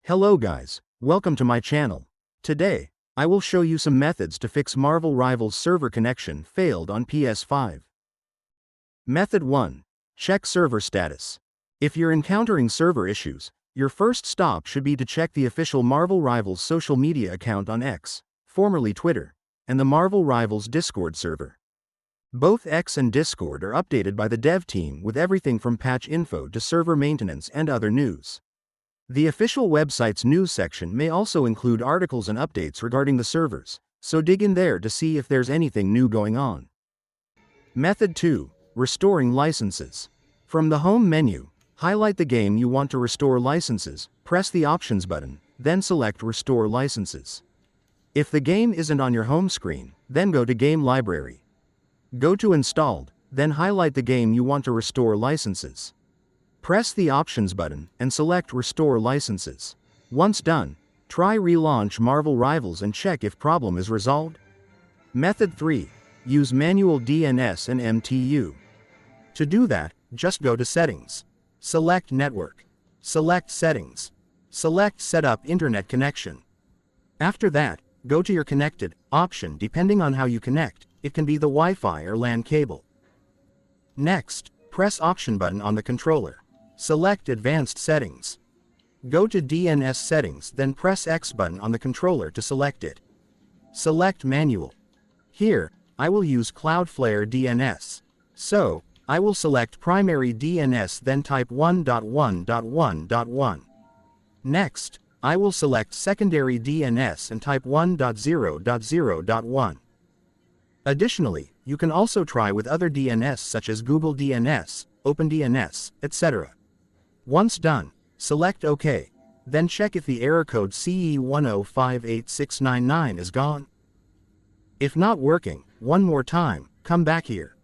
Hello guys, welcome to my channel. Today, I will show you some methods to fix Marvel Rivals server connection failed on PS5. Method 1. Check server status. If you're encountering server issues, your first stop should be to check the official Marvel Rivals social media account on X, formerly Twitter, and the Marvel Rivals Discord server. Both X and Discord are updated by the dev team with everything from patch info to server maintenance and other news. The official website's news section may also include articles and updates regarding the servers, so dig in there to see if there's anything new going on. Method 2. Restoring licenses. From the home menu, highlight the game you want to restore licenses, press the Options button, then select Restore Licenses. If the game isn't on your home screen, then go to Game Library. Go to Installed, then highlight the game you want to restore licenses. Press the Options button and select Restore Licenses. Once done, try relaunch Marvel Rivals and check if problem is resolved. Method 3. Use manual DNS and MTU. To do that, just go to Settings. Select Network. Select Settings. Select Set up Internet Connection. After that, go to your Connected option depending on how you connect. It can be the Wi-Fi or LAN cable. Next, press Option button on the controller. Select Advanced Settings. Go to DNS Settings, then press X button on the controller to select it. Select Manual. Here, I will use Cloudflare DNS. So, I will select Primary DNS, then type 1.1.1.1. Next, I will select Secondary DNS and type 1.0.0.1. Additionally, you can also try with other DNS such as Google DNS, OpenDNS, etc. Once done, select OK, then check if the error code CE10586999 is gone. If not working, one more time, come back here.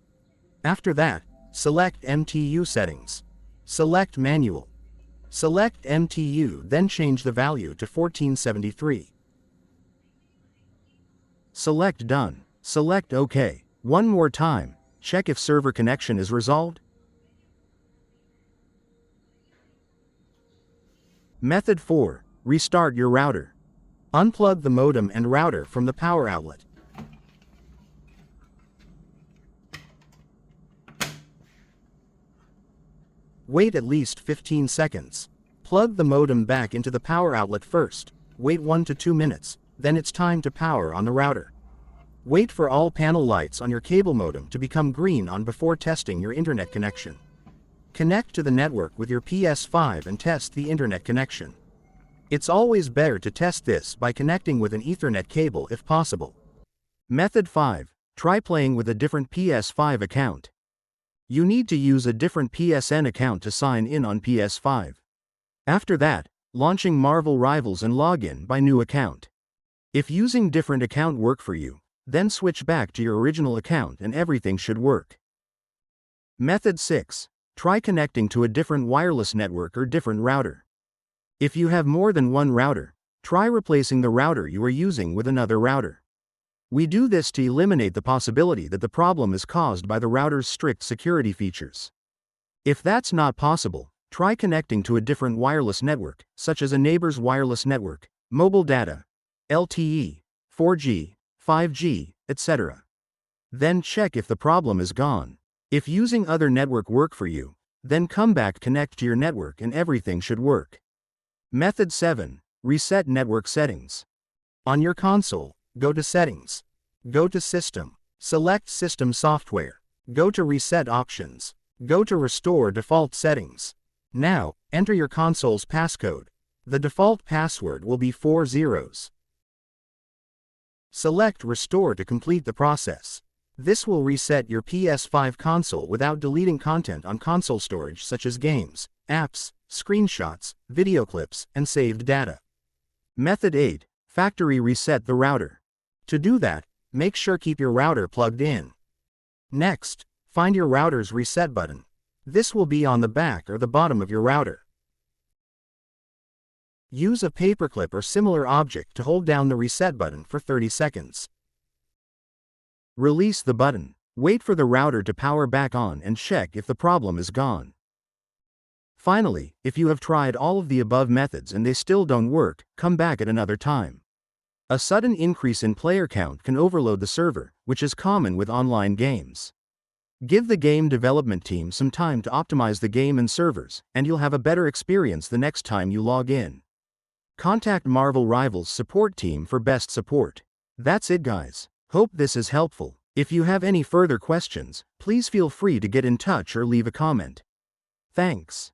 After that, select MTU settings. Select Manual. Select MTU, then change the value to 1473. Select Done. Select OK. One more time, check if server connection is resolved. Method 4. Restart your router. Unplug the modem and router from the power outlet. Wait at least 15 seconds. Plug the modem back into the power outlet first. Wait 1 to 2 minutes, then it's time to power on the router. Wait for all panel lights on your cable modem to become green on before testing your internet connection. Connect to the network with your PS5 and test the internet connection. It's always better to test this by connecting with an Ethernet cable if possible. Method 5. Try playing with a different PS5 account. You need to use a different PSN account to sign in on PS5. After that, launching Marvel Rivals and log in by new account. If using different account work for you, then switch back to your original account and everything should work. Method 6. Try connecting to a different wireless network or different router. If you have more than one router, try replacing the router you are using with another router. We do this to eliminate the possibility that the problem is caused by the router's strict security features. If that's not possible, try connecting to a different wireless network, such as a neighbor's wireless network, mobile data, LTE, 4G, 5G, etc. Then check if the problem is gone. If using other network work for you, then come back, connect to your network and everything should work. Method 7. Reset network settings. On your console, go to Settings. Go to System. Select System Software. Go to Reset Options. Go to Restore Default Settings. Now, enter your console's passcode. The default password will be 4 zeros. Select Restore to complete the process. This will reset your PS5 console without deleting content on console storage such as games, apps, screenshots, video clips, and saved data. Method 8. Factory reset the router. To do that, make sure keep your router plugged in. Next, find your router's reset button. This will be on the back or the bottom of your router. Use a paperclip or similar object to hold down the reset button for 30 seconds. Release the button. Wait for the router to power back on and check if the problem is gone. Finally, if you have tried all of the above methods and they still don't work, come back at another time. A sudden increase in player count can overload the server, which is common with online games. Give the game development team some time to optimize the game and servers, and you'll have a better experience the next time you log in. Contact Marvel Rivals support team for best support. That's it, guys. Hope this is helpful. If you have any further questions, please feel free to get in touch or leave a comment. Thanks.